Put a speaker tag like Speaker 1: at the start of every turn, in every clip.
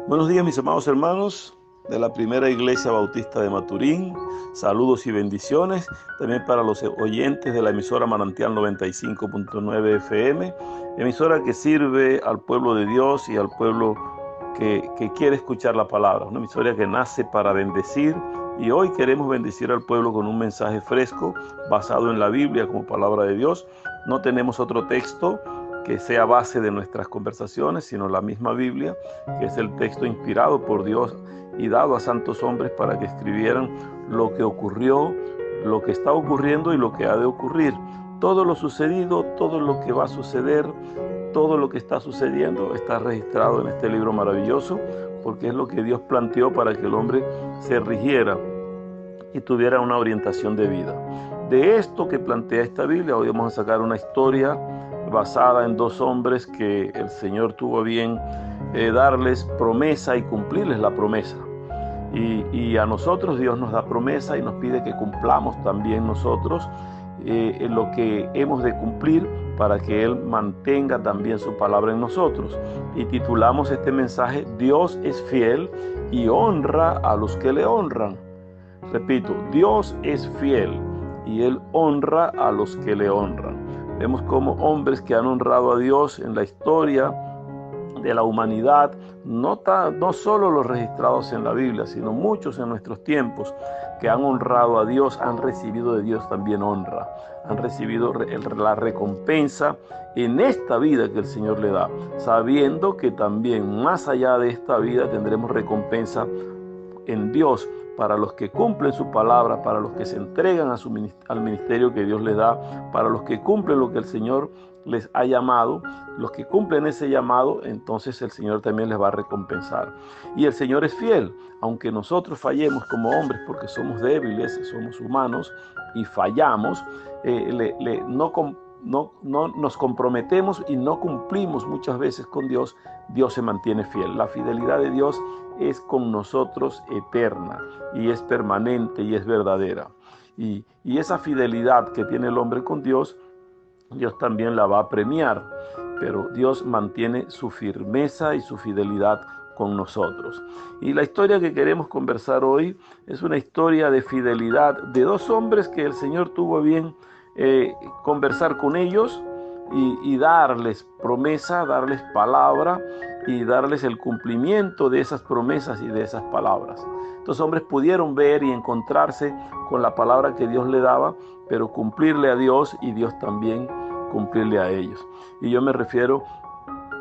Speaker 1: Buenos días, mis amados hermanos de la Primera Iglesia Bautista de Maturín. Saludos y bendiciones también para los oyentes de la emisora Manantial 95.9 FM, emisora que sirve al pueblo de Dios y al pueblo que quiere escuchar la palabra, una emisora que nace para bendecir, y hoy queremos bendecir al pueblo con un mensaje fresco basado en la Biblia como palabra de Dios. No tenemos otro texto que sea base de nuestras conversaciones, sino la misma Biblia, que es el texto inspirado por Dios y dado a santos hombres para que escribieran lo que ocurrió, lo que está ocurriendo y lo que ha de ocurrir. Todo lo sucedido, todo lo que va a suceder, todo lo que está sucediendo está registrado en este libro maravilloso, porque es lo que Dios planteó para que el hombre se rigiera y tuviera una orientación de vida. De esto que plantea esta Biblia, hoy vamos a sacar una historia basada en dos hombres que el Señor tuvo a bien darles promesa y cumplirles la promesa. Y a nosotros Dios nos da promesa y nos pide que cumplamos también nosotros en lo que hemos de cumplir para que Él mantenga también su palabra en nosotros. Y titulamos este mensaje: Dios es fiel y honra a los que le honran. Repito, Dios es fiel y Él honra a los que le honran. Vemos como hombres que han honrado a Dios en la historia de la humanidad, no solo los registrados en la Biblia, sino muchos en nuestros tiempos que han honrado a Dios, han recibido de Dios también honra, han recibido la recompensa en esta vida que el Señor le da, sabiendo que también más allá de esta vida tendremos recompensa en Dios para los que cumplen su palabra, para los que se entregan al ministerio que Dios les da, para los que cumplen lo que el Señor les ha llamado. Los que cumplen ese llamado, entonces el Señor también les va a recompensar. Y el Señor es fiel, aunque nosotros fallemos como hombres, porque somos débiles, somos humanos y fallamos, no nos comprometemos y no cumplimos muchas veces con Dios. Dios se mantiene fiel. La fidelidad de Dios es con nosotros eterna y es permanente y es verdadera. Y esa fidelidad que tiene el hombre con Dios, Dios también la va a premiar, pero Dios mantiene su firmeza y su fidelidad con nosotros. Y la historia que queremos conversar hoy es una historia de fidelidad de dos hombres que el Señor tuvo bien conversar con ellos y darles promesa, darles palabra y darles el cumplimiento de esas promesas y de esas palabras. Estos hombres pudieron ver y encontrarse con la palabra que Dios le daba, pero cumplirle a Dios y Dios también cumplirle a ellos. Y yo me refiero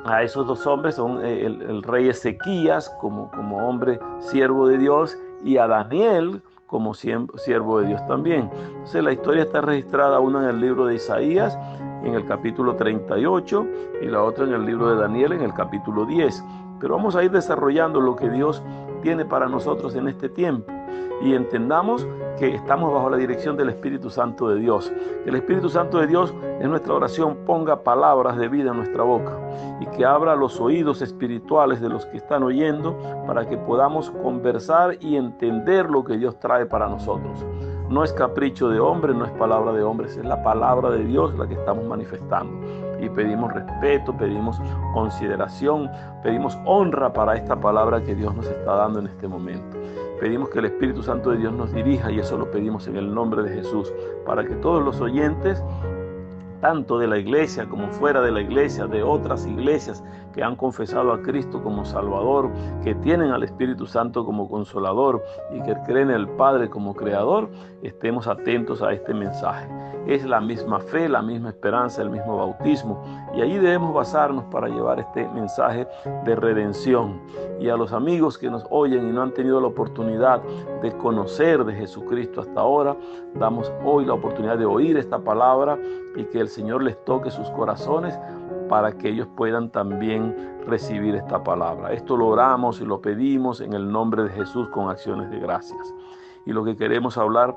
Speaker 1: a esos dos hombres, son el rey Ezequías como hombre siervo de Dios, y a Daniel como siervo de Dios también. Entonces la historia está registrada, una en el libro de Isaías, en el capítulo 38, y la otra en el libro de Daniel, en el capítulo 10. Pero vamos a ir desarrollando lo que Dios tiene para nosotros en este tiempo. Y entendamos que estamos bajo la dirección del Espíritu Santo de Dios. Que el Espíritu Santo de Dios en nuestra oración ponga palabras de vida en nuestra boca y que abra los oídos espirituales de los que están oyendo para que podamos conversar y entender lo que Dios trae para nosotros. No es capricho de hombre, no es palabra de hombres, es la palabra de Dios la que estamos manifestando. Y pedimos respeto, pedimos consideración, pedimos honra para esta palabra que Dios nos está dando en este momento. Pedimos que el Espíritu Santo de Dios nos dirija, y eso lo pedimos en el nombre de Jesús, para que todos los oyentes, tanto de la iglesia como fuera de la iglesia, de otras iglesias que han confesado a Cristo como Salvador, que tienen al Espíritu Santo como Consolador y que creen en el Padre como Creador, estemos atentos a este mensaje. Es la misma fe, la misma esperanza, el mismo bautismo, y allí debemos basarnos para llevar este mensaje de redención. Y a los amigos que nos oyen y no han tenido la oportunidad de conocer de Jesucristo hasta ahora, damos hoy la oportunidad de oír esta palabra y que el Señor les toque sus corazones para que ellos puedan también recibir esta palabra. Esto lo oramos y lo pedimos en el nombre de Jesús con acciones de gracias. Y lo que queremos hablar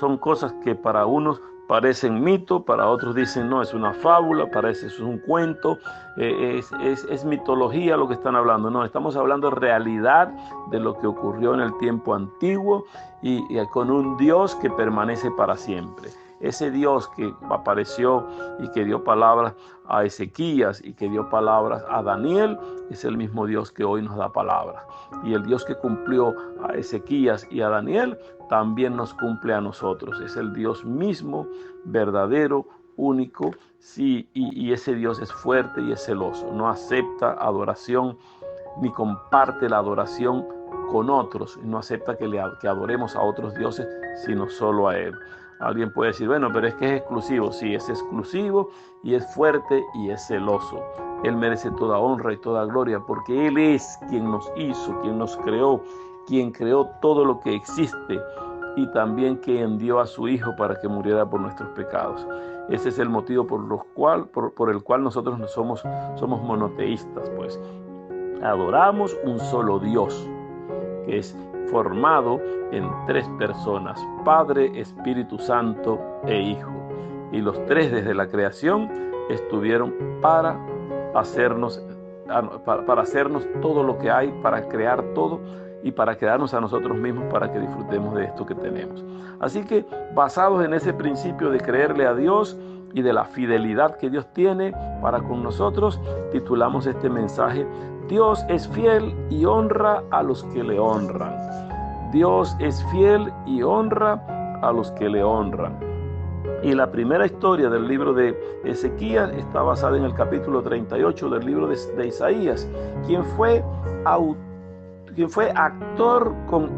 Speaker 1: son cosas que para unos parecen mito, para otros dicen no, es una fábula, parece es un cuento, es mitología lo que están hablando. No, estamos hablando de realidad de lo que ocurrió en el tiempo antiguo y con un Dios que permanece para siempre. Ese Dios que apareció y que dio palabras a Ezequías y que dio palabras a Daniel, es el mismo Dios que hoy nos da palabras. Y el Dios que cumplió a Ezequías y a Daniel, también nos cumple a nosotros. Es el Dios mismo, verdadero, único, sí, y ese Dios es fuerte y es celoso. No acepta adoración ni comparte la adoración con otros. No acepta que adoremos a otros dioses, sino solo a Él. Alguien puede decir, bueno, pero es que es exclusivo. Sí, es exclusivo y es fuerte y es celoso. Él merece toda honra y toda gloria porque Él es quien nos hizo, quien nos creó, quien creó todo lo que existe y también quien dio a su Hijo para que muriera por nuestros pecados. Ese es el motivo por el cual nosotros no somos monoteístas, pues. Adoramos un solo Dios, que es formado en tres personas, Padre, Espíritu Santo e Hijo. Y los tres desde la creación estuvieron para hacernos todo lo que hay, para crear todo y para quedarnos a nosotros mismos para que disfrutemos de esto que tenemos. Así que basados en ese principio de creerle a Dios y de la fidelidad que Dios tiene para con nosotros, titulamos este mensaje: Dios es fiel y honra a los que le honran. Dios es fiel y honra a los que le honran. Y la primera historia del libro de Ezequías está basada en el capítulo 38 del libro de Isaías, quien fue actor con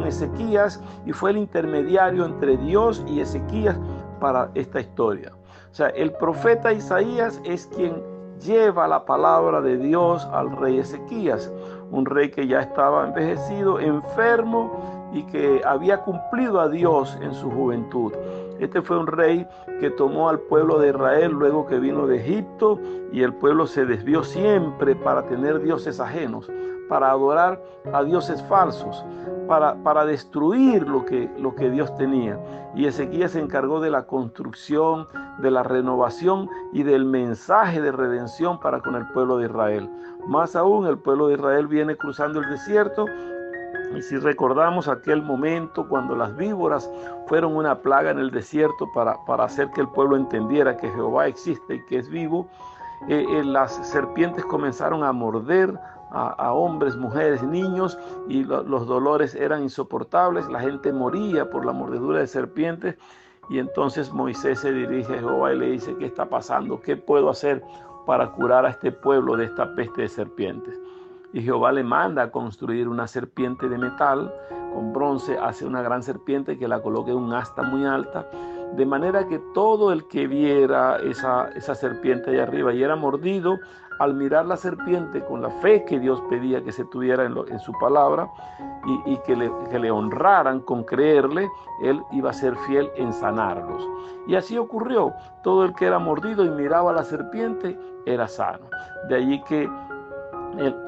Speaker 1: Ezequías y fue el intermediario entre Dios y Ezequías para esta historia. O sea, el profeta Isaías es quien lleva la palabra de Dios al rey Ezequías, un rey que ya estaba envejecido, enfermo y que había cumplido a Dios en su juventud. Este fue un rey que tomó al pueblo de Israel luego que vino de Egipto, y el pueblo se desvió siempre para tener dioses ajenos, para adorar a dioses falsos, para destruir lo que Dios tenía. Y Ezequías se encargó de la construcción, de la renovación y del mensaje de redención para con el pueblo de Israel. Más aún, el pueblo de Israel viene cruzando el desierto. Y si recordamos aquel momento cuando las víboras fueron una plaga en el desierto para hacer que el pueblo entendiera que Jehová existe y que es vivo, las serpientes comenzaron a morder a hombres, mujeres, niños, y los dolores eran insoportables. La gente moría por la mordedura de serpientes. Y entonces Moisés se dirige a Jehová y le dice: ¿qué está pasando? ¿Qué puedo hacer para curar a este pueblo de esta peste de serpientes? Y Jehová le manda a construir una serpiente de metal con bronce, hace una gran serpiente que la coloque en un asta muy alta, de manera que todo el que viera esa serpiente allá arriba y era mordido, al mirar la serpiente con la fe que Dios pedía que se tuviera en su palabra y que le honraran con creerle, Él iba a ser fiel en sanarlos. Y así ocurrió. Todo el que era mordido y miraba a la serpiente era sano. De allí que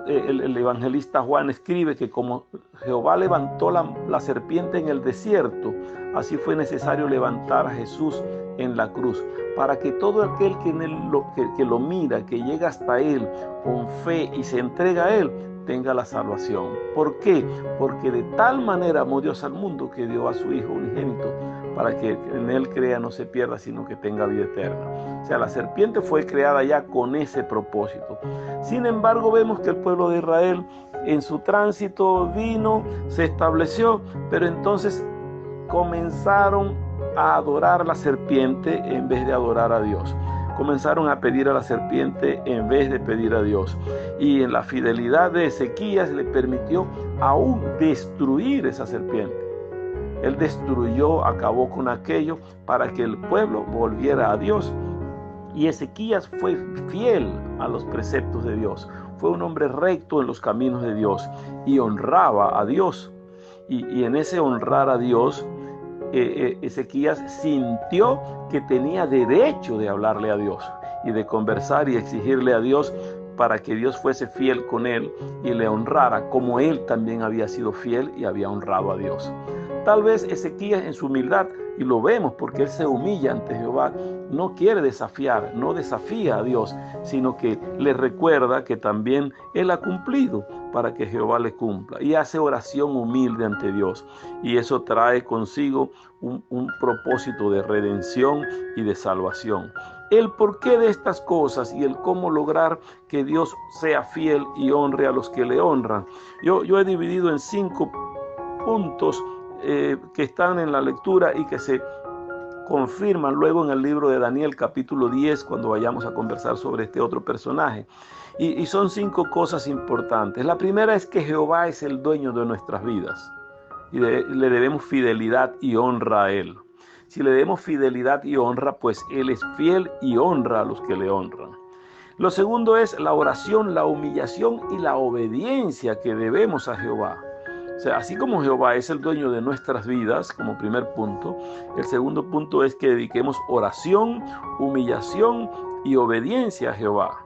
Speaker 1: el evangelista Juan escribe que como Jehová levantó la serpiente en el desierto, así fue necesario levantar a Jesús en la cruz, para que todo aquel que lo mira, que llega hasta Él con fe y se entrega a Él, tenga la salvación. ¿Por qué? Porque de tal manera amó Dios al mundo que dio a su Hijo unigénito, para que en Él crea, no se pierda, sino que tenga vida eterna. O sea, la serpiente fue creada ya con ese propósito. Sin embargo, vemos que el pueblo de Israel en su tránsito vino, se estableció, pero entonces comenzaron a adorar a la serpiente en vez de adorar a Dios. Comenzaron a pedir a la serpiente en vez de pedir a Dios. Y en la fidelidad de Ezequías le permitió aún destruir esa serpiente. Él destruyó, acabó con aquello para que el pueblo volviera a Dios. Y Ezequías fue fiel a los preceptos de Dios. Fue un hombre recto en los caminos de Dios y honraba a Dios. Y en ese honrar a Dios, Ezequías sintió que tenía derecho de hablarle a Dios y de conversar y exigirle a Dios para que Dios fuese fiel con él y le honrara como él también había sido fiel y había honrado a Dios. Tal vez Ezequías en su humildad, y lo vemos porque él se humilla ante Jehová, no quiere desafiar, no desafía a Dios, sino que le recuerda que también él ha cumplido para que Jehová le cumpla, y hace oración humilde ante Dios, y eso trae consigo un propósito de redención y de salvación. El porqué de estas cosas y el cómo lograr que Dios sea fiel y honre a los que le honran. Yo he dividido en 5 puntos que están en la lectura y que se confirman luego en el libro de Daniel capítulo 10 cuando vayamos a conversar sobre este otro personaje. Y son 5 cosas importantes. La primera es que Jehová es el dueño de nuestras vidas y le debemos fidelidad y honra a Él. Si le debemos fidelidad y honra, pues Él es fiel y honra a los que le honran. Lo segundo es la oración, la humillación y la obediencia que debemos a Jehová. O sea, así como Jehová es el dueño de nuestras vidas, como primer punto, el segundo punto es que dediquemos oración, humillación y obediencia a Jehová.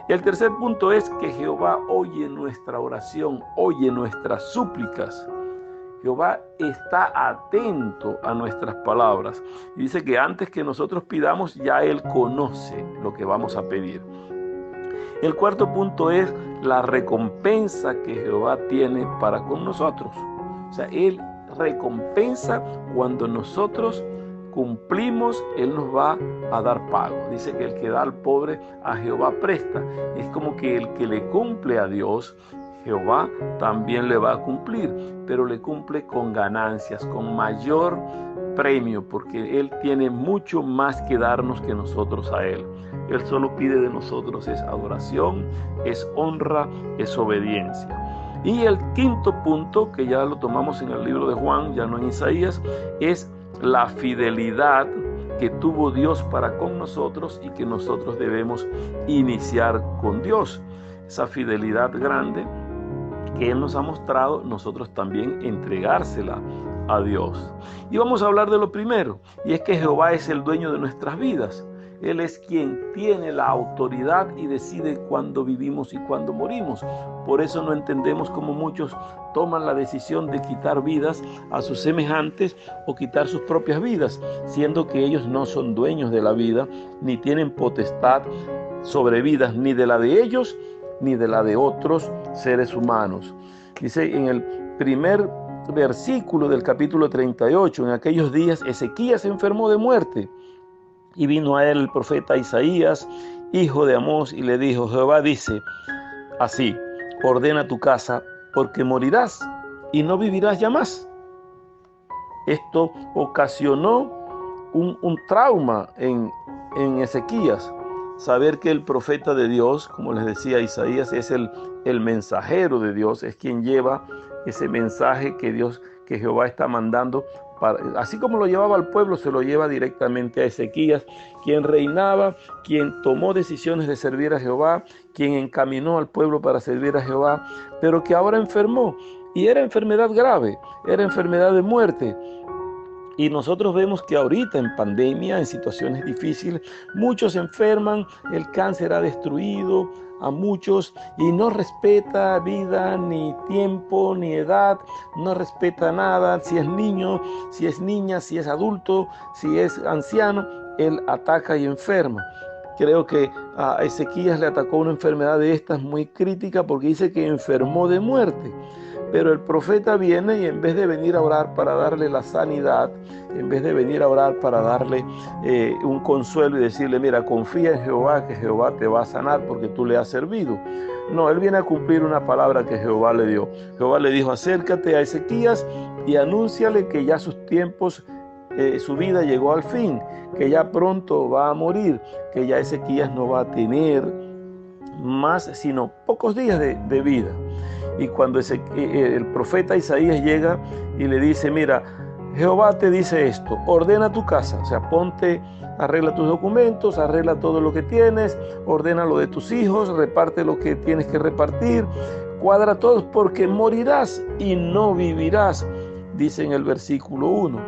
Speaker 1: El tercer punto es que Jehová oye nuestra oración, oye nuestras súplicas. Jehová está atento a nuestras palabras. Y dice que antes que nosotros pidamos, ya Él conoce lo que vamos a pedir. El cuarto punto es la recompensa que Jehová tiene para con nosotros. O sea, Él recompensa cuando nosotros cumplimos, Él nos va a dar pago. Dice que el que da al pobre a Jehová presta. Es como que el que le cumple a Dios, Jehová también le va a cumplir, pero le cumple con ganancias, con mayor premio, porque Él tiene mucho más que darnos que nosotros a Él. Él solo pide de nosotros es adoración, es honra, es obediencia. Y el quinto punto, que ya lo tomamos en el libro de Juan, ya no en Isaías, es la fidelidad que tuvo Dios para con nosotros y que nosotros debemos iniciar con Dios. Esa fidelidad grande que Él nos ha mostrado, nosotros también entregársela a Dios. Y vamos a hablar de lo primero, y es que Jehová es el dueño de nuestras vidas. Él es quien tiene la autoridad y decide cuándo vivimos y cuándo morimos. Por eso no entendemos cómo muchos toman la decisión de quitar vidas a sus semejantes o quitar sus propias vidas, siendo que ellos no son dueños de la vida, ni tienen potestad sobre vidas, ni de la de ellos, ni de la de otros seres humanos. Dice en el primer versículo del capítulo 38, en aquellos días Ezequías se enfermó de muerte. Y vino a él el profeta Isaías, hijo de Amós, y le dijo: Jehová dice así: ordena tu casa, porque morirás y no vivirás ya más. Esto ocasionó un trauma en Ezequías. Saber que el profeta de Dios, como les decía Isaías, es el mensajero de Dios, es quien lleva ese mensaje que Jehová está mandando. Así como lo llevaba al pueblo, se lo lleva directamente a Ezequías, quien reinaba, quien tomó decisiones de servir a Jehová, quien encaminó al pueblo para servir a Jehová, pero que ahora enfermó, y era enfermedad grave, era enfermedad de muerte. Y nosotros vemos que ahorita en pandemia, en situaciones difíciles, muchos se enferman, el cáncer ha destruido a muchos y no respeta vida, ni tiempo, ni edad, no respeta nada. Si es niño, si es niña, si es adulto, si es anciano, él ataca y enferma. Creo que a Ezequías le atacó una enfermedad de estas muy crítica porque dice que enfermó de muerte. Pero el profeta viene y en vez de venir a orar para darle la sanidad, en vez de venir a orar para darle un consuelo y decirle: mira, confía en Jehová, que Jehová te va a sanar porque tú le has servido. No, él viene a cumplir una palabra que Jehová le dio. Jehová le dijo: acércate a Ezequías y anúnciale que ya sus tiempos, su vida llegó al fin, que ya pronto va a morir, que ya Ezequías no va a tener más sino pocos días de vida. Y cuando el profeta Isaías llega y le dice: mira, Jehová te dice esto, ordena tu casa, o sea, arregla tus documentos, arregla todo lo que tienes, ordena lo de tus hijos, reparte lo que tienes que repartir, cuadra todo, porque morirás y no vivirás, dice en el versículo 1.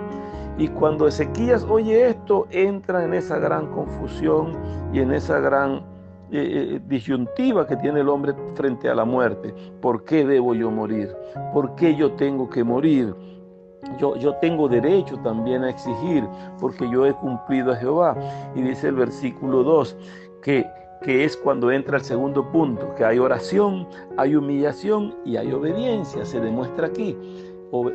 Speaker 1: Y cuando Ezequías oye esto, entra en esa gran confusión y en esa gran disyuntiva que tiene el hombre frente a la muerte. ¿Por qué debo yo morir? ¿Por qué yo tengo que morir? yo tengo derecho también a exigir, porque yo he cumplido a Jehová. Y dice el versículo 2, que es cuando entra el segundo punto, que hay oración, hay humillación y hay obediencia. Se demuestra aquí.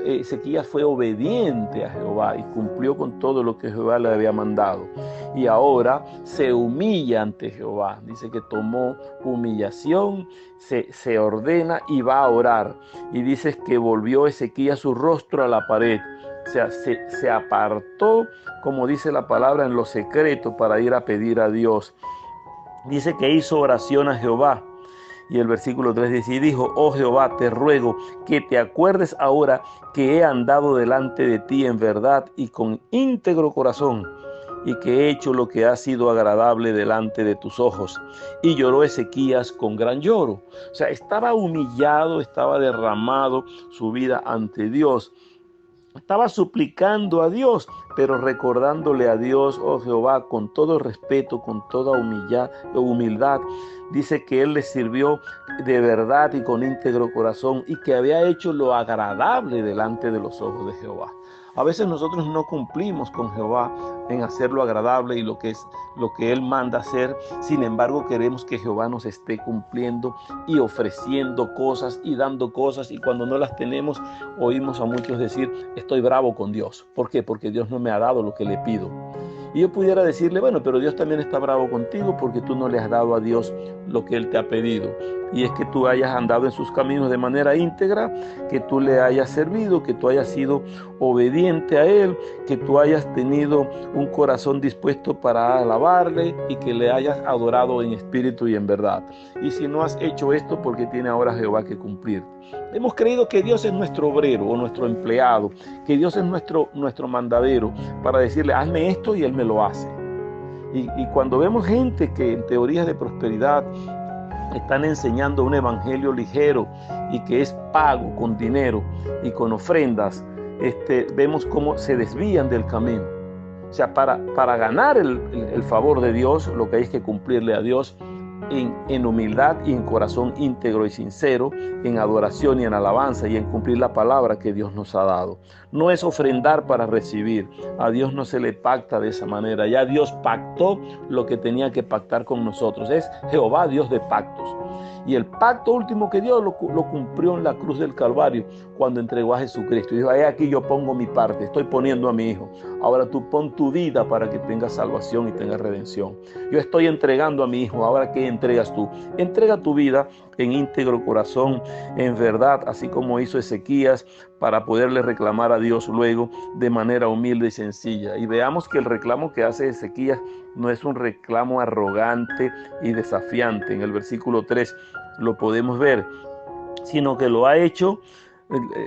Speaker 1: Ezequías fue obediente a Jehová y cumplió con todo lo que Jehová le había mandado. Y ahora se humilla ante Jehová. Dice que tomó humillación, se ordena y va a orar. Y dice que volvió Ezequías su rostro a la pared. O sea, se apartó, como dice la palabra, en lo secreto para ir a pedir a Dios. Dice que hizo oración a Jehová. Y el versículo 3 dice, y dijo, oh Jehová, te ruego que te acuerdes ahora que he andado delante de ti en verdad y con íntegro corazón, y que he hecho lo que ha sido agradable delante de tus ojos. Y lloró Ezequías con gran lloro. O sea, estaba humillado, estaba derramado su vida ante Dios. Estaba suplicando a Dios, pero recordándole a Dios, oh Jehová, con todo respeto, con toda humildad. Dice que Él le sirvió de verdad y con íntegro corazón y que había hecho lo agradable delante de los ojos de Jehová. A veces nosotros no cumplimos con Jehová en hacer lo agradable y lo que Él manda hacer. Sin embargo, queremos que Jehová nos esté cumpliendo y ofreciendo cosas y dando cosas. Y cuando no las tenemos, oímos a muchos decir, estoy bravo con Dios. ¿Por qué? Porque Dios no me ha dado lo que le pido. Y yo pudiera decirle, bueno, pero Dios también está bravo contigo porque tú no le has dado a Dios lo que Él te ha pedido. Y es que tú hayas andado en sus caminos de manera íntegra, que tú le hayas servido, que tú hayas sido obediente a Él, que tú hayas tenido un corazón dispuesto para alabarle y que le hayas adorado en espíritu y en verdad. Y si no has hecho esto, porque tiene ahora Jehová que cumplir. Hemos creído que Dios es nuestro obrero o nuestro empleado, que Dios es nuestro mandadero para decirle, hazme esto y Él me lo hace. Y cuando vemos gente que en teorías de prosperidad están enseñando un evangelio ligero y que es pago con dinero y con ofrendas, vemos cómo se desvían del camino. O sea, para ganar el favor de Dios, lo que hay es que cumplirle a Dios en humildad y en corazón íntegro y sincero, en adoración y en alabanza y en cumplir la palabra que Dios nos ha dado. No es ofrendar para recibir. A Dios no se le pacta de esa manera. Ya Dios pactó lo que tenía que pactar con nosotros. Es Jehová, Dios de pactos. Y el pacto último que Dios lo cumplió en la cruz del Calvario cuando entregó a Jesucristo. Y dijo, aquí yo pongo mi parte, estoy poniendo a mi hijo. Ahora tú pon tu vida para que tengas salvación y tengas redención. Yo estoy entregando a mi hijo, ahora ¿qué entregas tú? Entrega tu vida en íntegro corazón, en verdad, así como hizo Ezequías, para poderle reclamar a Dios luego de manera humilde y sencilla. Y veamos que el reclamo que hace Ezequías no es un reclamo arrogante y desafiante. En el versículo 3 lo podemos ver, sino que lo ha hecho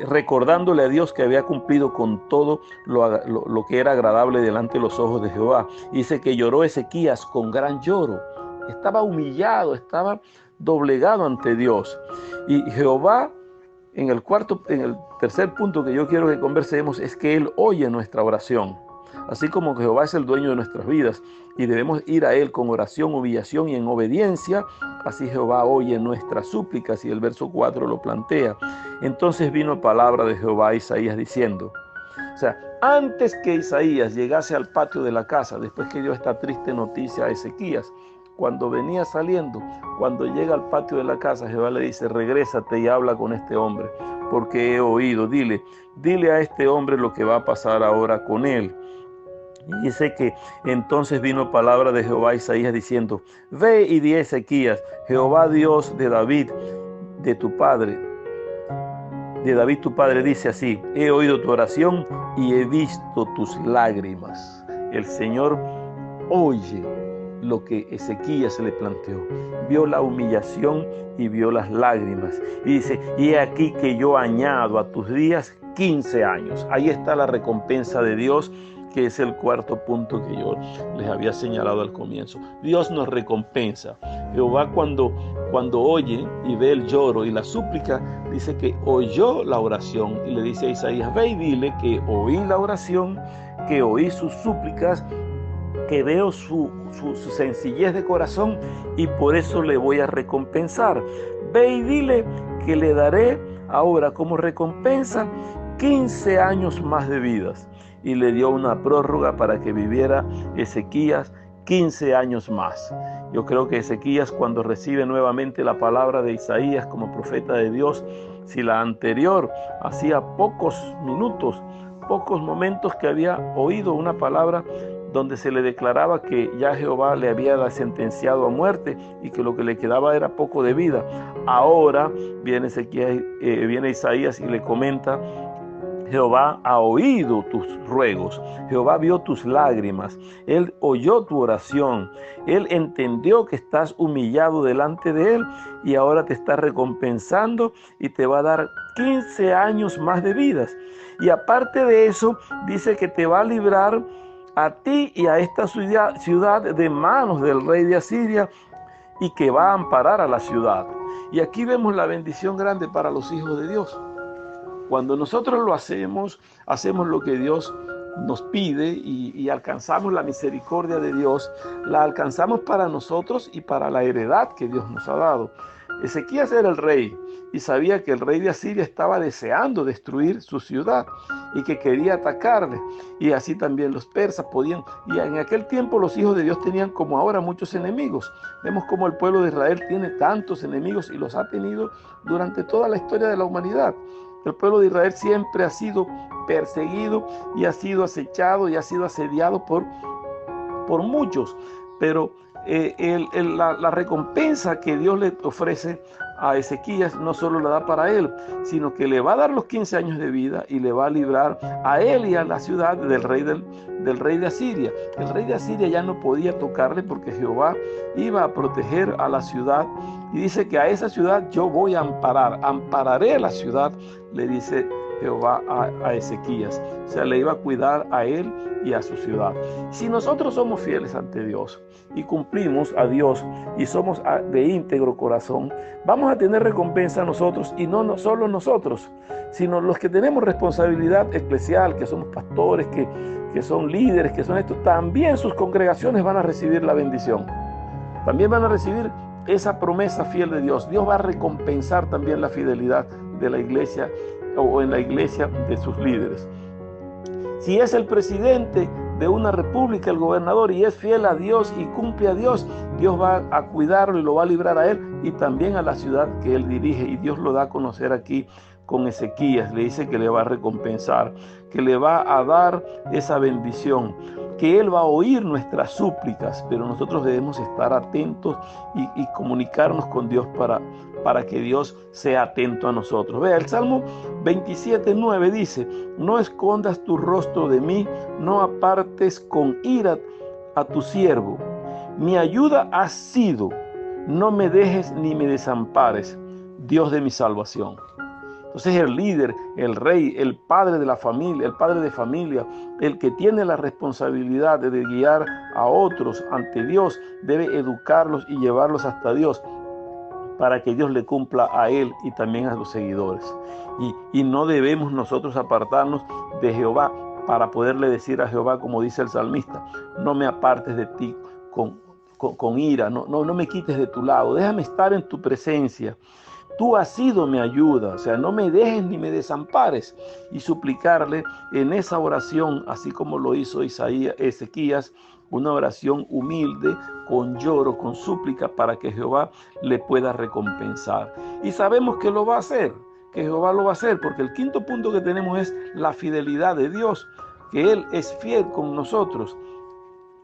Speaker 1: recordándole a Dios que había cumplido con todo lo que era agradable delante de los ojos de Jehová. Dice que lloró Ezequías con gran lloro. Estaba humillado, estaba doblegado ante Dios. Y Jehová, en el tercer punto que yo quiero que conversemos, es que Él oye nuestra oración. Así como Jehová es el dueño de nuestras vidas y debemos ir a Él con oración, humillación y en obediencia, así Jehová oye nuestras súplicas, y el verso 4 lo plantea. Entonces vino palabra de Jehová a Isaías diciendo, o sea, antes que Isaías llegase al patio de la casa, después que dio esta triste noticia a Ezequías, cuando venía saliendo, cuando llega al patio de la casa, Jehová le dice, regrésate y habla con este hombre, porque he oído, dile a este hombre lo que va a pasar ahora con él. Y dice que entonces vino palabra de Jehová a Isaías diciendo, ve y di a Ezequías, Jehová Dios de David, de David tu padre dice así, he oído tu oración y he visto tus lágrimas. El Señor oye lo que Ezequías le planteó, vio la humillación y vio las lágrimas. Y dice, y he aquí que yo añado a tus días 15 años. Ahí está la recompensa de Dios, que es el cuarto punto que yo les había señalado al comienzo. Dios nos recompensa. Jehová cuando oye y ve el lloro y la súplica, dice que oyó la oración y le dice a Isaías, ve y dile que oí la oración, que oí sus súplicas, que veo su sencillez de corazón y por eso le voy a recompensar. Ve y dile que le daré ahora como recompensa 15 años más de vidas y le dio una prórroga para que viviera Ezequías 15 años más. Yo creo que Ezequías, cuando recibe nuevamente la palabra de Isaías como profeta de Dios, si la anterior hacía pocos minutos, pocos momentos que había oído una palabra donde se le declaraba que ya Jehová le había sentenciado a muerte y que lo que le quedaba era poco de vida, ahora viene Isaías y le comenta: Jehová ha oído tus ruegos, Jehová vio tus lágrimas, Él oyó tu oración, Él entendió que estás humillado delante de Él y ahora te está recompensando y te va a dar 15 años más de vidas. Y aparte de eso, dice que te va a librar a ti y a esta ciudad de manos del rey de Asiria y que va a amparar a la ciudad. Y aquí vemos la bendición grande para los hijos de Dios. Cuando nosotros lo hacemos lo que Dios nos pide y alcanzamos la misericordia de Dios, la alcanzamos para nosotros y para la heredad que Dios nos ha dado. Ezequías era el rey y sabía que el rey de Asiria estaba deseando destruir su ciudad y que quería atacarle, y así también los persas podían, y en aquel tiempo los hijos de Dios tenían como ahora muchos enemigos. Vemos como el pueblo de Israel tiene tantos enemigos y los ha tenido durante toda la historia de la humanidad. El pueblo de Israel siempre ha sido perseguido y ha sido acechado y ha sido asediado por muchos, pero la recompensa que Dios le ofrece a Ezequías no solo la da para él, sino que le va a dar los 15 años de vida y le va a librar a él y a la ciudad del rey de Asiria. El rey de Asiria ya no podía tocarle porque Jehová iba a proteger a la ciudad, y dice que a esa ciudad yo voy a ampararé la ciudad, le dice Jehová a Ezequías. O sea, le iba a cuidar a él y a su ciudad. Si nosotros somos fieles ante Dios y cumplimos a Dios y somos de íntegro corazón, vamos a tener recompensa nosotros, y no solo nosotros, sino los que tenemos responsabilidad eclesial, que somos pastores, que son líderes, que son esto, también sus congregaciones van a recibir la bendición. También van a recibir esa promesa fiel de Dios. Dios va a recompensar también la fidelidad de la iglesia o en la iglesia de sus líderes. Si es el presidente de una república, el gobernador, y es fiel a Dios y cumple a Dios, Dios va a cuidarlo y lo va a librar a él y también a la ciudad que él dirige. Y Dios lo da a conocer aquí con Ezequías. Le dice que le va a recompensar, que le va a dar esa bendición, que Él va a oír nuestras súplicas, pero nosotros debemos estar atentos y comunicarnos con Dios para que Dios sea atento a nosotros. Vea, el Salmo 27:9 dice: no escondas tu rostro de mí, no apartes con ira a tu siervo. Mi ayuda has sido, no me dejes ni me desampares, Dios de mi salvación. Entonces el líder, el rey, el padre de la familia, el padre de familia, el que tiene la responsabilidad de guiar a otros ante Dios, debe educarlos y llevarlos hasta Dios para que Dios le cumpla a él y también a los seguidores. Y no debemos nosotros apartarnos de Jehová para poderle decir a Jehová, como dice el salmista: no me apartes de ti con ira, no me quites de tu lado, déjame estar en tu presencia. Tú has sido mi ayuda, o sea, no me dejes ni me desampares, y suplicarle en esa oración, así como lo hizo Ezequías, una oración humilde, con lloro, con súplica, para que Jehová le pueda recompensar. Y sabemos que lo va a hacer, que Jehová lo va a hacer, porque el quinto punto que tenemos es la fidelidad de Dios, que Él es fiel con nosotros.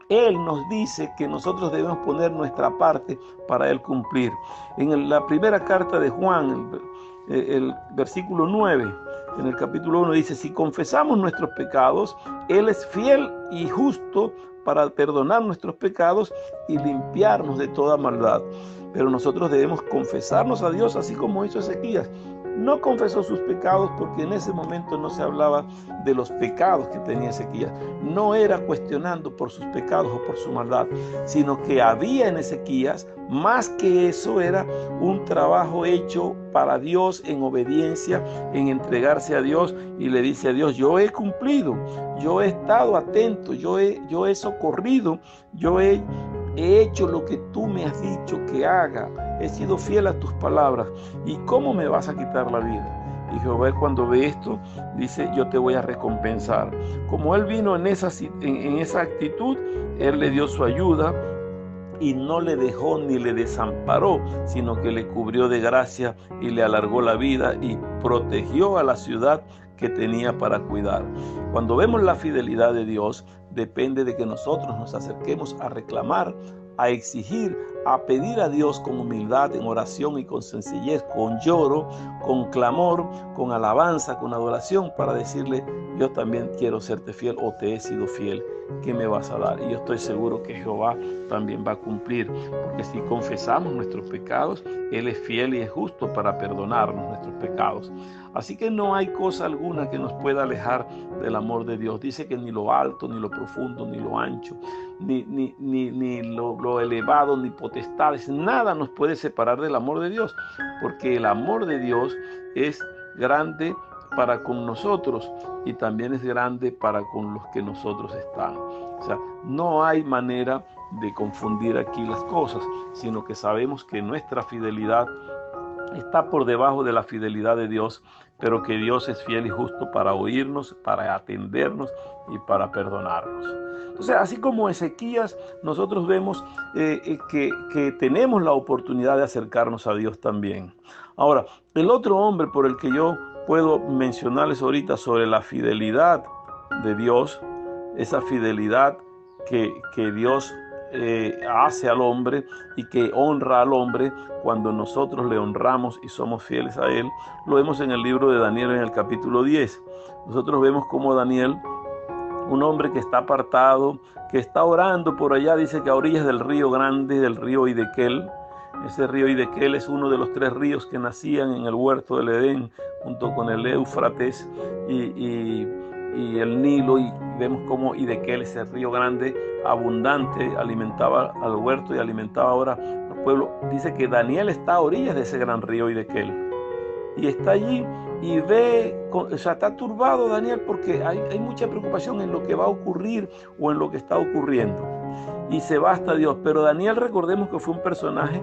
Speaker 1: Él nos dice que nosotros debemos poner nuestra parte para Él cumplir. En la primera carta de Juan, el versículo 9, en el capítulo 1 dice: si confesamos nuestros pecados, Él es fiel y justo para perdonar nuestros pecados y limpiarnos de toda maldad. Pero nosotros debemos confesarnos a Dios, así como hizo Ezequías. No confesó sus pecados porque en ese momento no se hablaba de los pecados que tenía Ezequías. No era cuestionando por sus pecados o por su maldad, sino que había en Ezequías, más que eso, era un trabajo hecho para Dios en obediencia, en entregarse a Dios, y le dice a Dios: yo he cumplido, yo he estado atento, yo he socorrido, yo he hecho lo que tú me has dicho que haga, he sido fiel a tus palabras, ¿y cómo me vas a quitar la vida? Y Jehová, cuando ve esto, dice: yo te voy a recompensar. Como él vino en esa actitud, él le dio su ayuda y no le dejó ni le desamparó, sino que le cubrió de gracia y le alargó la vida y protegió a la ciudad que tenía para cuidar. Cuando vemos la fidelidad de Dios, depende de que nosotros nos acerquemos a reclamar, a exigir, a pedir a Dios con humildad, en oración y con sencillez, con lloro, con clamor, con alabanza, con adoración, para decirle: yo también quiero serte fiel, o te he sido fiel. ¿Qué me vas a dar? Y yo estoy seguro que Jehová también va a cumplir, porque si confesamos nuestros pecados, Él es fiel y es justo para perdonarnos nuestros pecados. Así que no hay cosa alguna que nos pueda alejar del amor de Dios. Dice que ni lo alto, ni lo profundo, ni lo ancho, ni lo elevado, ni potestades, nada nos puede separar del amor de Dios, porque el amor de Dios es grande para con nosotros y también es grande para con los que nosotros estamos. O sea, no hay manera de confundir aquí las cosas, sino que sabemos que nuestra fidelidad está por debajo de la fidelidad de Dios, pero que Dios es fiel y justo para oírnos, para atendernos y para perdonarnos. Entonces, así como Ezequías, nosotros vemos que tenemos la oportunidad de acercarnos a Dios también. Ahora, el otro hombre por el que yo puedo mencionarles ahorita sobre la fidelidad de Dios, esa fidelidad que Dios hace al hombre y que honra al hombre cuando nosotros le honramos y somos fieles a Él, lo vemos en el libro de Daniel en el capítulo 10. Nosotros vemos cómo Daniel, un hombre que está apartado, que está orando por allá, dice que a orillas del río grande, del río Hiddekel. Ese río Hiddekel es uno de los 3 ríos que nacían en el huerto del Edén, junto con el Éufrates y el Nilo, y vemos cómo Hiddekel, ese río grande, abundante, alimentaba al huerto y alimentaba ahora al pueblo. Dice que Daniel está a orillas de ese gran río Hiddekel, y está allí y ve, o sea, está turbado Daniel porque hay mucha preocupación en lo que va a ocurrir o en lo que está ocurriendo, y se va hasta Dios. Pero Daniel, recordemos que fue un personaje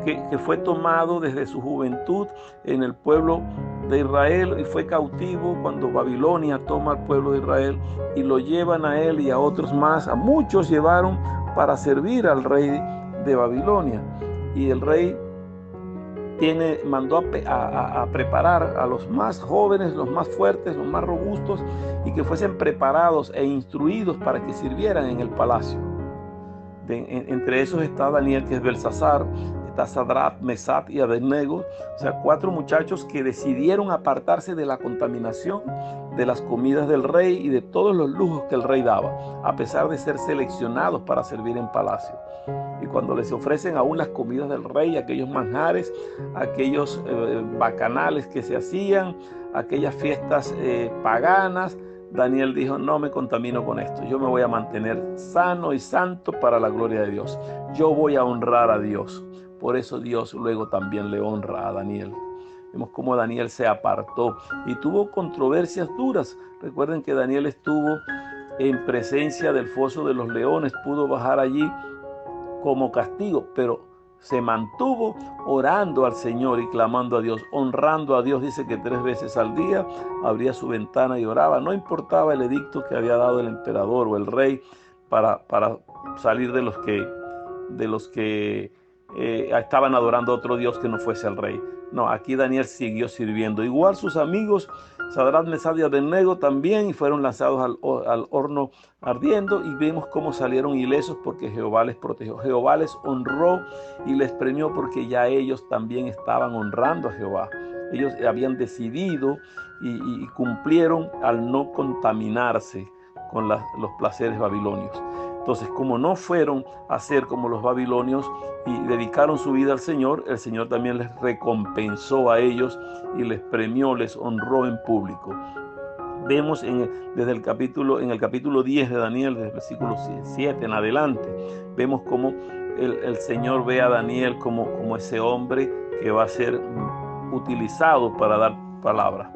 Speaker 1: que fue tomado desde su juventud en el pueblo de Israel y fue cautivo cuando Babilonia toma al pueblo de Israel y lo llevan a él y a otros más, a muchos llevaron para servir al rey de Babilonia, y el rey mandó a preparar a los más jóvenes, los más fuertes, los más robustos, y que fuesen preparados e instruidos para que sirvieran en el palacio. Entre esos está Daniel, que es Belsasar, está Sadrach, Mesach y Abednego, o sea, 4 muchachos que decidieron apartarse de la contaminación de las comidas del rey y de todos los lujos que el rey daba, a pesar de ser seleccionados para servir en palacio. Y cuando les ofrecen aún las comidas del rey, aquellos manjares, aquellos bacanales que se hacían, aquellas fiestas paganas, Daniel dijo: no me contamino con esto, yo me voy a mantener sano y santo para la gloria de Dios, yo voy a honrar a Dios. Por eso Dios luego también le honra a Daniel. Vemos cómo Daniel se apartó y tuvo controversias duras. Recuerden que Daniel estuvo en presencia del foso de los leones, pudo bajar allí como castigo, pero se mantuvo orando al Señor y clamando a Dios, honrando a Dios. Dice que 3 veces al día abría su ventana y oraba. No importaba el edicto que había dado el emperador o el rey para salir de los que estaban adorando a otro Dios que no fuese el rey. No, aquí Daniel siguió sirviendo. Igual sus amigos Sadrach, Mesach y Abednego también, y fueron lanzados al horno ardiendo, y vemos cómo salieron ilesos porque Jehová les protegió. Jehová les honró y les premió porque ya ellos también estaban honrando a Jehová. Ellos habían decidido y cumplieron al no contaminarse con los placeres babilonios. Entonces, como no fueron a ser como los babilonios y dedicaron su vida al Señor, el Señor también les recompensó a ellos y les premió, les honró en público. Vemos en el capítulo 10 de Daniel, desde el versículo 7 en adelante, vemos cómo el Señor ve a Daniel como ese hombre que va a ser utilizado para dar palabra.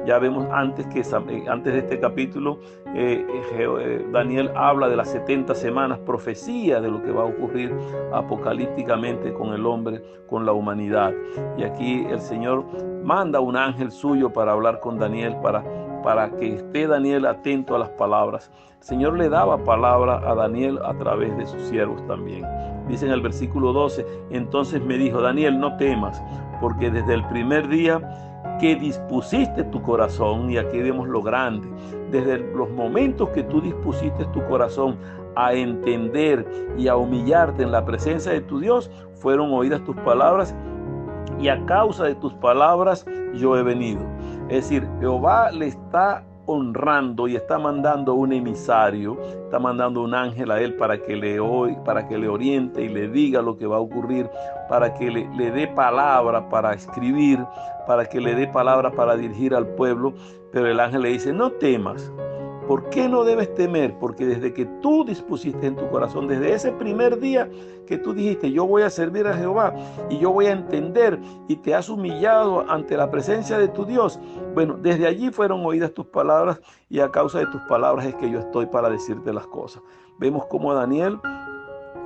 Speaker 1: Ya vemos antes de este capítulo, Daniel habla de las 70 semanas, profecía de lo que va a ocurrir apocalípticamente con el hombre, con la humanidad. Y aquí el Señor manda un ángel suyo para hablar con Daniel, para que esté Daniel atento a las palabras. El Señor le daba palabra a Daniel a través de sus siervos también. Dice en el versículo 12, entonces me dijo, Daniel, no temas, porque desde el primer día que dispusiste tu corazón, y aquí vemos lo grande, desde los momentos que tú dispusiste tu corazón a entender y a humillarte en la presencia de tu Dios, fueron oídas tus palabras, y a causa de tus palabras yo he venido. Es decir, Jehová le está honrando y está mandando un emisario, está mandando un ángel a él para que le oriente y le diga lo que va a ocurrir, para que le dé palabra para escribir, para que le dé palabra para dirigir al pueblo. Pero el ángel le dice, no temas. ¿Por qué no debes temer? Porque desde que tú dispusiste en tu corazón, desde ese primer día que tú dijiste, yo voy a servir a Jehová y yo voy a entender, y te has humillado ante la presencia de tu Dios, bueno, desde allí fueron oídas tus palabras, y a causa de tus palabras es que yo estoy para decirte las cosas. Vemos cómo Daniel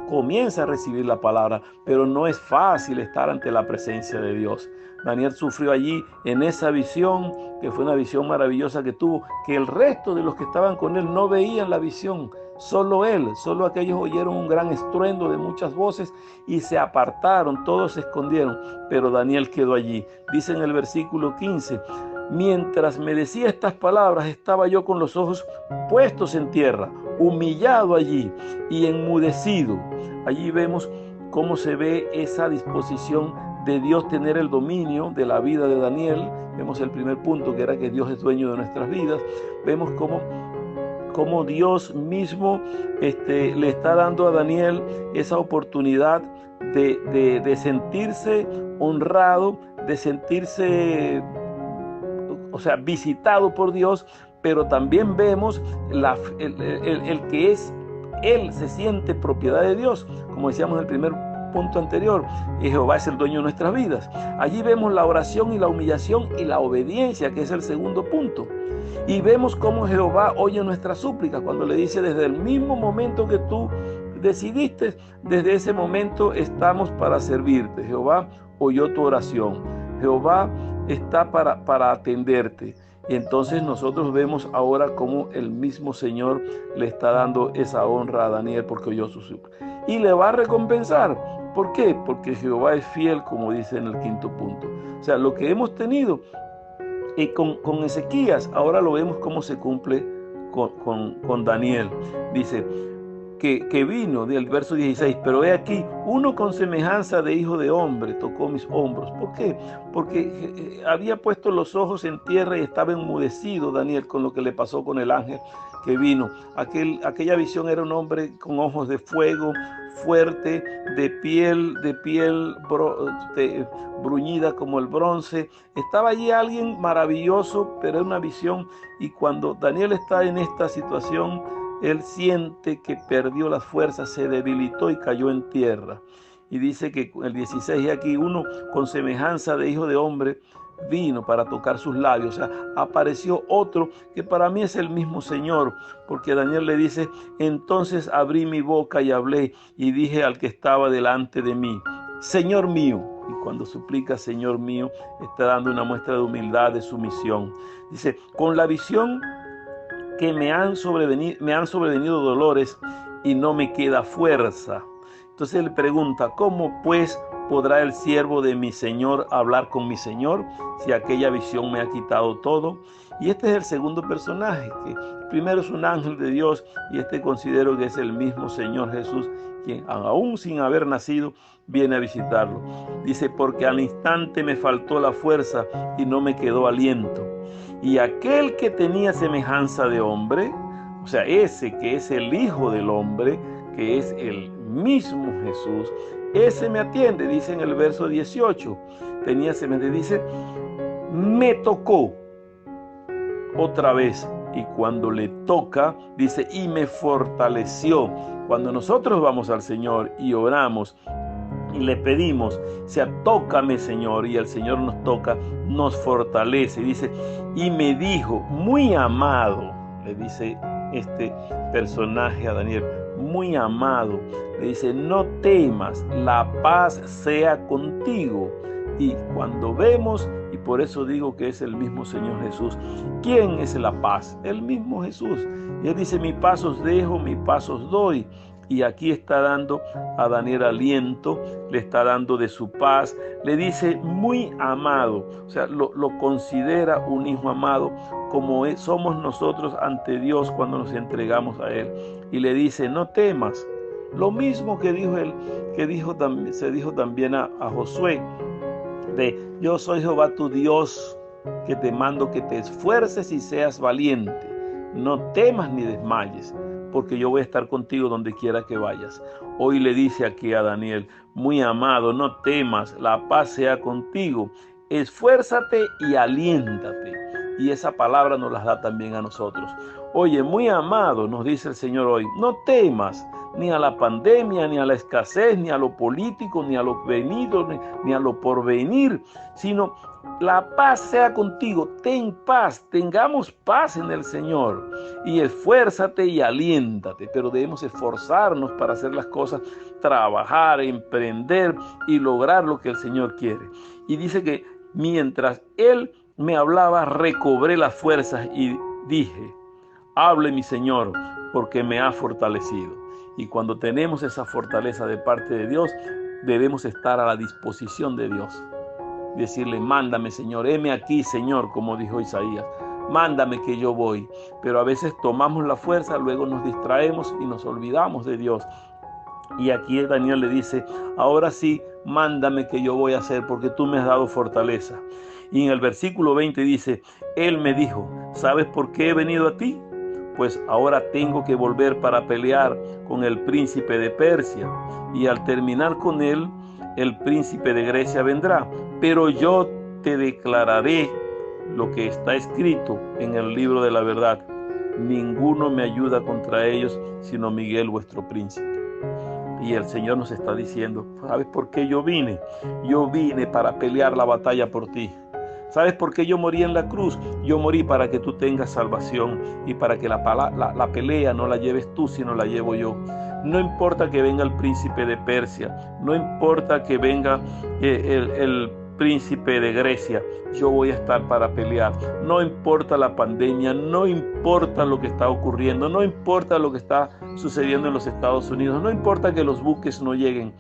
Speaker 1: comienza a recibir la palabra, pero no es fácil estar ante la presencia de Dios. Daniel sufrió allí en esa visión, que fue una visión maravillosa que tuvo, que el resto de los que estaban con él no veían la visión, solo él, solo aquellos oyeron un gran estruendo de muchas voces y se apartaron, todos se escondieron, pero Daniel quedó allí. Dice en el versículo 15, mientras me decía estas palabras, estaba yo con los ojos puestos en tierra, humillado allí y enmudecido. Allí vemos cómo se ve esa disposición de Dios tener el dominio de la vida de Daniel. Vemos el primer punto, que era que Dios es dueño de nuestras vidas. Vemos cómo Dios mismo le está dando a Daniel esa oportunidad de sentirse honrado, de sentirse, visitado por Dios. Pero también vemos el que él se siente propiedad de Dios, como decíamos en el primer punto anterior, y Jehová es el dueño de nuestras vidas. Allí vemos la oración y la humillación y la obediencia, que es el segundo punto. Y vemos cómo Jehová oye nuestras súplicas cuando le dice, desde el mismo momento que tú decidiste, desde ese momento estamos para servirte. Jehová oyó tu oración. Jehová está para atenderte. Y entonces nosotros vemos ahora cómo el mismo Señor le está dando esa honra a Daniel porque oyó su súplica. Y le va a recompensar. ¿Por qué? Porque Jehová es fiel, como dice en el quinto punto. O sea, lo que hemos tenido con Ezequías, ahora lo vemos cómo se cumple con Daniel. Dice que vino del verso 16, pero he aquí, uno con semejanza de hijo de hombre tocó mis hombros. ¿Por qué? Porque había puesto los ojos en tierra y estaba enmudecido Daniel con lo que le pasó con el ángel que vino. Aquella visión era un hombre con ojos de fuego, fuerte, de piel bruñida como el bronce. Estaba allí alguien maravilloso, pero era una visión. Y cuando Daniel está en esta situación, él siente que perdió las fuerzas, se debilitó y cayó en tierra. Y dice que el 16, y aquí uno con semejanza de hijo de hombre vino para tocar sus labios. O sea, apareció otro que para mí es el mismo Señor, porque Daniel le dice, entonces abrí mi boca y hablé y dije al que estaba delante de mí, Señor mío. Y cuando suplica Señor mío, está dando una muestra de humildad, de sumisión. Dice, con la visión que me han sobrevenido dolores y no me queda fuerza. Entonces él pregunta, ¿cómo pues podrá el siervo de mi Señor hablar con mi Señor si aquella visión me ha quitado todo? Y este es el segundo personaje, que primero es un ángel de Dios, y considero que es el mismo Señor Jesús, quien aún sin haber nacido viene a visitarlo. Dice, porque al instante me faltó la fuerza y no me quedó aliento. Y aquel que tenía semejanza de hombre, o sea, ese que es el Hijo del Hombre, que es el mismo Jesús, ese me atiende, dice en el verso 18, tenía semejanza, dice, me tocó otra vez, y cuando le toca, dice, y me fortaleció. Cuando nosotros vamos al Señor y oramos, y le pedimos, sea, tócame, Señor, y el Señor nos toca, nos fortalece. Y dice, y me dijo, muy amado, le dice este personaje a Daniel, muy amado, le dice, no temas, la paz sea contigo. Y cuando vemos, y por eso digo que es el mismo Señor Jesús, ¿quién es la paz? El mismo Jesús. Y él dice, mi paz os dejo, mi paz os doy. Y aquí está dando a Daniel aliento, le está dando de su paz, le dice muy amado, o sea, lo considera un hijo amado, como somos nosotros ante Dios cuando nos entregamos a Él. Y le dice, no temas. Lo mismo que dijo él, se dijo también a Josué, de yo soy Jehová tu Dios, que te mando que te esfuerces y seas valiente. No temas ni desmayes, porque yo voy a estar contigo donde quiera que vayas. Hoy le dice aquí a Daniel, muy amado, no temas, la paz sea contigo. Esfuérzate y aliéntate. Y esa palabra nos la da también a nosotros. Oye, muy amado, nos dice el Señor hoy, no temas ni a la pandemia, ni a la escasez, ni a lo político, ni a lo venido, ni a lo porvenir, sino la paz sea contigo. Ten paz, tengamos paz en el Señor. Y esfuérzate y aliéntate, pero debemos esforzarnos para hacer las cosas, trabajar, emprender y lograr lo que el Señor quiere. Y dice que mientras Él me hablaba, recobré las fuerzas y dije, hable mi Señor, porque me ha fortalecido. Y cuando tenemos esa fortaleza de parte de Dios, debemos estar a la disposición de Dios. Decirle, mándame, Señor, heme aquí, Señor, como dijo Isaías, mándame que yo voy. Pero a veces tomamos la fuerza, luego nos distraemos y nos olvidamos de Dios. Y aquí Daniel le dice, ahora sí, mándame que yo voy a hacer, porque tú me has dado fortaleza. Y en el versículo 20 dice, él me dijo, ¿sabes por qué he venido a ti? Pues ahora tengo que volver para pelear con el príncipe de Persia, y al terminar con él, el príncipe de Grecia vendrá, pero yo te declararé lo que está escrito en el libro de la verdad. Ninguno me ayuda contra ellos, sino Miguel, vuestro príncipe. Y el Señor nos está diciendo, ¿sabes por qué yo vine? Yo vine para pelear la batalla por ti. ¿Sabes por qué yo morí en la cruz? Yo morí para que tú tengas salvación y para que la pelea no la lleves tú, sino la llevo yo. No importa que venga el príncipe de Persia, no importa que venga el príncipe de Grecia, yo voy a estar para pelear. No importa la pandemia, no importa lo que está ocurriendo, no importa lo que está sucediendo en los Estados Unidos, no importa que los buques no lleguen.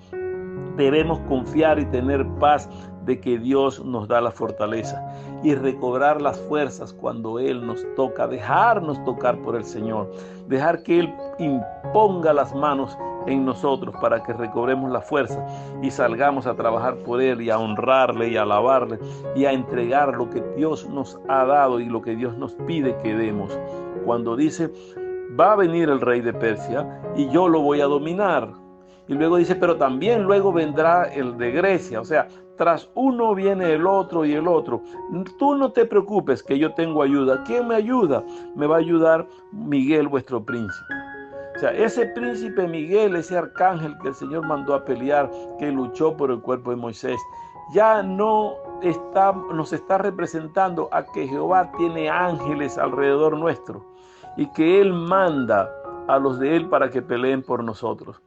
Speaker 1: Debemos confiar y tener paz de que Dios nos da la fortaleza y recobrar las fuerzas cuando Él nos toca, dejarnos tocar por el Señor, dejar que Él imponga las manos en nosotros para que recobremos la fuerza y salgamos a trabajar por Él y a honrarle y a alabarle y a entregar lo que Dios nos ha dado y lo que Dios nos pide que demos. Cuando dice, va a venir el rey de Persia y yo lo voy a dominar. Y luego dice, pero también luego vendrá el de Grecia. O sea, tras uno viene el otro y el otro. Tú no te preocupes que yo tengo ayuda. ¿Quién me ayuda? Me va a ayudar Miguel, vuestro príncipe. O sea, ese príncipe Miguel, ese arcángel que el Señor mandó a pelear, que luchó por el cuerpo de Moisés, ya no nos está representando a que Jehová tiene ángeles alrededor nuestro y que Él manda a los de Él para que peleen por nosotros.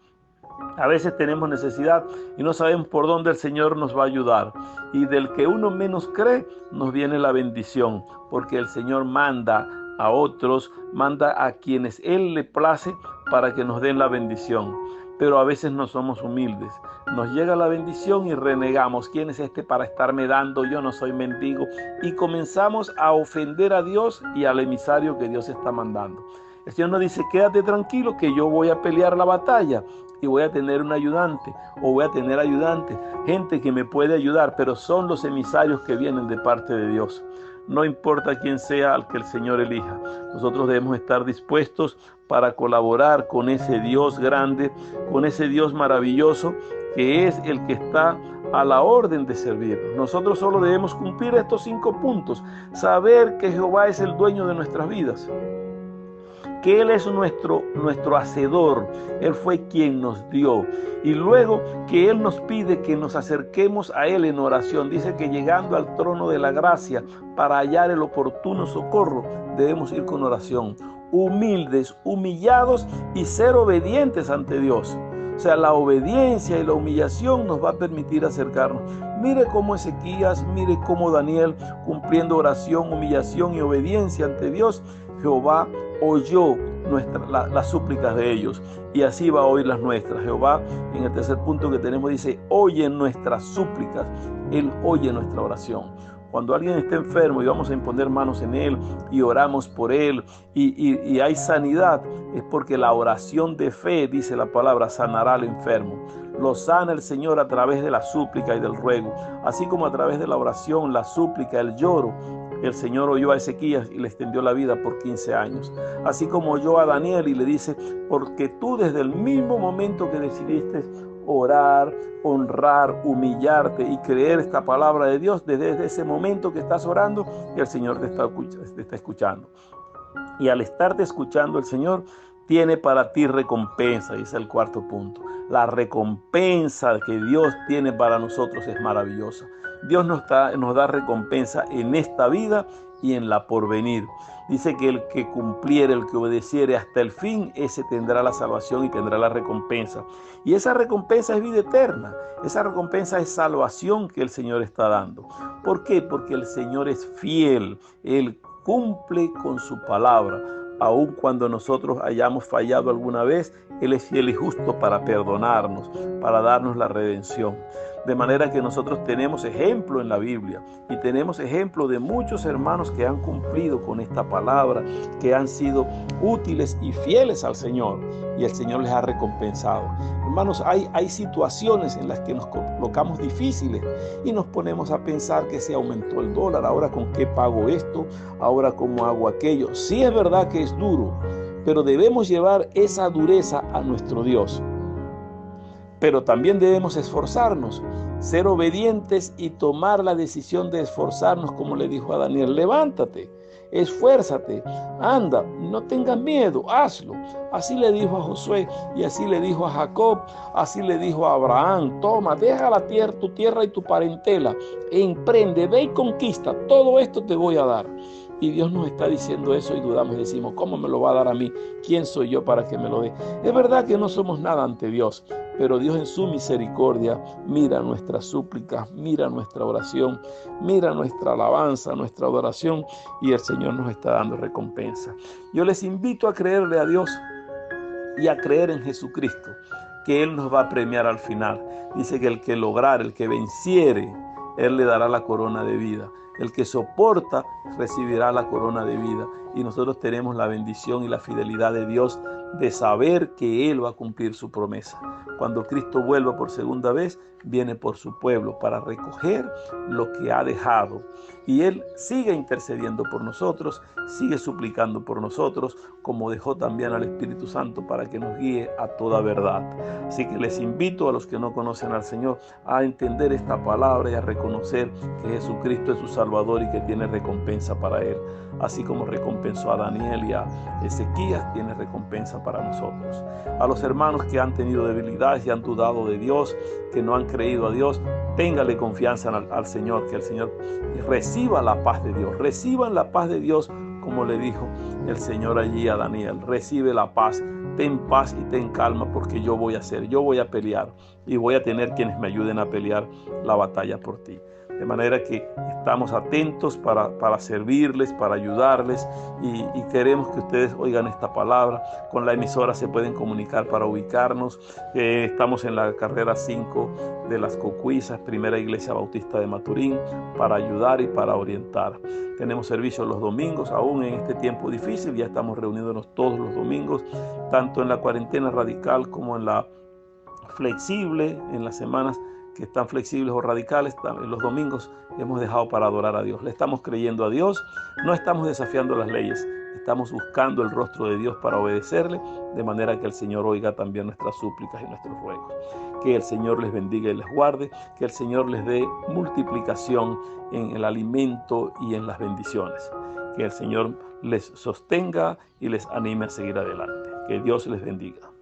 Speaker 1: A veces tenemos necesidad y no sabemos por dónde el Señor nos va a ayudar. Y del que uno menos cree, nos viene la bendición. Porque el Señor manda a otros, manda a quienes Él le place para que nos den la bendición. Pero a veces no somos humildes. Nos llega la bendición y renegamos. ¿Quién es este para estarme dando? Yo no soy mendigo. Y comenzamos a ofender a Dios y al emisario que Dios está mandando. El Señor nos dice, quédate tranquilo que yo voy a pelear la batalla. Y voy a tener un ayudante o voy a tener ayudantes, gente que me puede ayudar, pero son los emisarios que vienen de parte de Dios. No importa quién sea al que el Señor elija, nosotros debemos estar dispuestos para colaborar con ese Dios grande, con ese Dios maravilloso que es el que está a la orden de servirnos. Nosotros solo debemos cumplir estos 5 puntos, saber que Jehová es el dueño de nuestras vidas, que Él es nuestro hacedor. Él fue quien nos dio. Y luego que Él nos pide que nos acerquemos a Él en oración. Dice que llegando al trono de la gracia para hallar el oportuno socorro, debemos ir con oración, humildes, humillados y ser obedientes ante Dios. O sea, la obediencia y la humillación nos va a permitir acercarnos. Mire cómo Ezequías, mire cómo Daniel, cumpliendo oración, humillación y obediencia ante Dios, Jehová oyó las súplicas de ellos, y así va a oír las nuestras. Jehová, en el tercer punto que tenemos, dice, oye nuestras súplicas. Él oye nuestra oración. Cuando alguien está enfermo y vamos a imponer manos en él y oramos por él y hay sanidad, es porque la oración de fe, dice la palabra, sanará al enfermo. Lo sana el Señor a través de la súplica y del ruego, así como a través de la oración, la súplica, el lloro. El Señor oyó a Ezequías y le extendió la vida por 15 años. Así como oyó a Daniel y le dice, porque tú desde el mismo momento que decidiste orar, honrar, humillarte y creer esta palabra de Dios, desde ese momento que estás orando, el Señor te está escuchando. Y al estarte escuchando, el Señor tiene para ti recompensa, dice el cuarto punto. La recompensa que Dios tiene para nosotros es maravillosa. Dios nos da recompensa en esta vida y en la porvenir. Dice que el que cumpliere, el que obedeciere hasta el fin, ese tendrá la salvación y tendrá la recompensa. Y esa recompensa es vida eterna. Esa recompensa es salvación que el Señor está dando. ¿Por qué? Porque el Señor es fiel. Él cumple con su palabra. Aun cuando nosotros hayamos fallado alguna vez, Él es fiel y justo para perdonarnos, para darnos la redención. De manera que nosotros tenemos ejemplo en la Biblia y tenemos ejemplo de muchos hermanos que han cumplido con esta palabra, que han sido útiles y fieles al Señor, y el Señor les ha recompensado. Hermanos, hay situaciones en las que nos colocamos difíciles y nos ponemos a pensar que se aumentó el dólar, ahora con qué pago esto, ahora cómo hago aquello. Sí, es verdad que es duro, pero debemos llevar esa dureza a nuestro Dios. Pero también debemos esforzarnos, ser obedientes y tomar la decisión de esforzarnos, como le dijo a Daniel, levántate, esfuérzate, anda, no tengas miedo, hazlo. Así le dijo a Josué y así le dijo a Jacob, así le dijo a Abraham, toma, deja tu tierra y tu parentela, e emprende, ve y conquista, todo esto te voy a dar. Y Dios nos está diciendo eso y dudamos y decimos, ¿cómo me lo va a dar a mí? ¿Quién soy yo para que me lo dé? Es verdad que no somos nada ante Dios, pero Dios en su misericordia mira nuestras súplicas, mira nuestra oración, mira nuestra alabanza, nuestra adoración, y el Señor nos está dando recompensa. Yo les invito a creerle a Dios y a creer en Jesucristo, que Él nos va a premiar al final. Dice que el que lograre, el que venciere, Él le dará la corona de vida. El que soporta recibirá la corona de vida. Y nosotros tenemos la bendición y la fidelidad de Dios de saber que Él va a cumplir su promesa. Cuando Cristo vuelva por segunda vez, viene por su pueblo para recoger lo que ha dejado. Y Él sigue intercediendo por nosotros, sigue suplicando por nosotros, como dejó también al Espíritu Santo para que nos guíe a toda verdad. Así que les invito a los que no conocen al Señor a entender esta palabra y a reconocer que Jesucristo es su Salvador y que tiene recompensa para Él. Así como recompensó a Daniel y a Ezequías, tiene recompensa para nosotros. A los hermanos que han tenido debilidades y han dudado de Dios, que no han creído a Dios, téngale confianza al Señor, que el Señor reciba la paz de Dios. Reciban la paz de Dios, como le dijo el Señor allí a Daniel. Recibe la paz, ten paz y ten calma, porque yo voy a pelear y voy a tener quienes me ayuden a pelear la batalla por ti. De manera que estamos atentos para servirles, para ayudarles y queremos que ustedes oigan esta palabra. Con la emisora se pueden comunicar para ubicarnos. Estamos en la carrera 5 de Las Cocuizas, Primera Iglesia Bautista de Maturín, para ayudar y para orientar. Tenemos servicios los domingos, aún en este tiempo difícil, ya estamos reuniéndonos todos los domingos, tanto en la cuarentena radical como en la flexible, en las semanas que están flexibles o radicales. Los domingos hemos dejado para adorar a Dios. Le estamos creyendo a Dios, no estamos desafiando las leyes, estamos buscando el rostro de Dios para obedecerle, de manera que el Señor oiga también nuestras súplicas y nuestros ruegos. Que el Señor les bendiga y les guarde, que el Señor les dé multiplicación en el alimento y en las bendiciones. Que el Señor les sostenga y les anime a seguir adelante. Que Dios les bendiga.